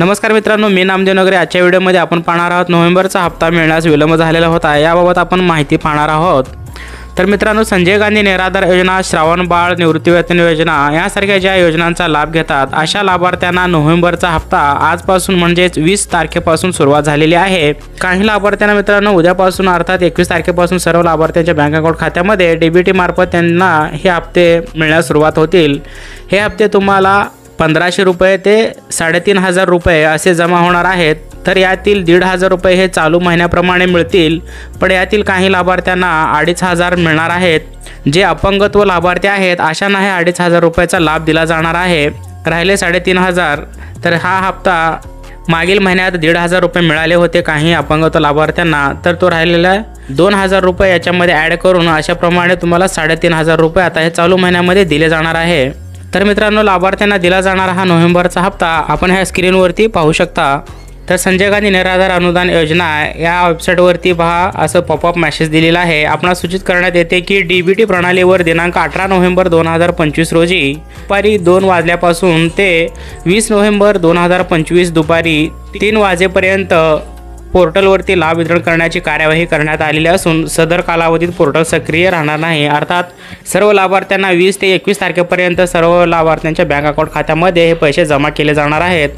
नमस्कार मित्रांनो, मी नामदेव नगरे। आजच्या व्हिडिओमध्ये आपण पाहणार आहोत नोव्हेंबरचा हप्ता मिळण्यास विलंब झालेला होता, याबाबत आपण माहिती पाहणार आहोत। तर मित्रांनो, संजय गांधी निराधार योजना, श्रावण बाळ निवृत्तीवेतन योजना यासारख्या ज्या योजनांचा लाभ घेतात अशा लाभार्थ्यांना नोव्हेंबरचा हप्ता आजपासून म्हणजेच 20 तारखेपासून सुरुवात झालेली आहे। काही लाभार्थ्यांना मित्रांनो उद्यापासून अर्थात 21 तारखेपासून सर्व लाभार्थ्यांच्या बँक अकाउंट खात्यामध्ये डीबीटी मार्फत त्यांना हे हप्ते मिळण्यास सुरुवात होतील। हे हप्ते तुम्हाला 1500 रुपये ते 3500 रुपये असे जमा होणार आहेत। तर यातील 1500 रुपये हे चालू महिन्याप्रमाणे मिळतील, पण यातील काही लाभार्थ्यांना 2500 मिळणार आहेत। जे अपंगत्व लाभार्थी आहेत अशांना हे 2500 रुपयाचा लाभ दिला जाणार आहे। राहिले 3500, तर हा हप्ता मागील महिन्यात 1500 रुपये मिळाले होते काही अपंगत्व लाभार्थ्यांना, तर तो राहिलेला 2000 रुपये याच्यामध्ये ॲड करून अशाप्रमाणे तुम्हाला 3500 रुपये आता हे चालू महिन्यामध्ये दिले जाणार आहे। तर मित्रांनो, लाभार्थ्यांना दिला जाणारा हा नोव्हेंबरचा हप्ता आपण ह्या स्क्रीनवरती पाहू शकता। तर संजय गांधी निराधार अनुदान योजना या वेबसाईटवरती पहा, असं पॉपअप मेसेज दिलेला आहे। आपणास सूचित करण्यात येते की डीबीटी प्रणालीवर दिनांक 18 नोव्हेंबर 2025 रोजी दुपारी 2 वाजल्यापासून ते 20 नोव्हेंबर 2025 दुपारी 3 वाजेपर्यंत पोर्टलवरती लाभ वितरण करण्याची कार्यवाही करण्यात आलेली असून सदर कालावधीत पोर्टल सक्रिय राहणार नाही। अर्थात सर्व लाभार्थ्यांना 20 ते 21 तारखेपर्यंत सर्व लाभार्थ्यांच्या बँक अकाउंट खात्यामध्ये हे पैसे जमा केले जाणार आहेत।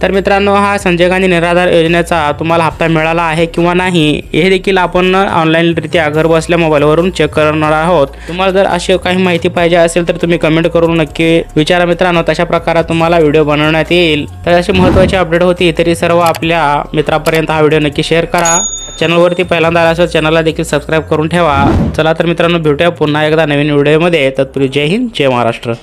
तर मित्रांनो, हा संजय गांधी निराधार योजनेचा तुम्हाला हप्ता मिळाला आहे किंवा नाही हे देखील आपण ऑनलाईनरित्या घर बसल्या मोबाईलवरून चेक करणार आहोत। तुम्हाला जर अशी काही माहिती पाहिजे असेल तर तुम्ही कमेंट करून नक्की विचारा मित्रांनो, तशा प्रकारे तुम्हाला व्हिडिओ बनवण्यात येईल। तर अशी महत्त्वाची अपडेट होती, तरी सर्व आपल्या मित्रांपर्यंत हा व्हिडिओ नक्की शेअर करा। चॅनलवरती पहिल्यांदा असेल चॅनलला देखील सबस्क्राईब करून ठेवा। चला तर मित्रांनो, भेटूया पुन्हा एकदा नवीन व्हिडिओमध्ये। तत्पूर्वी जय हिंद, जय महाराष्ट्र।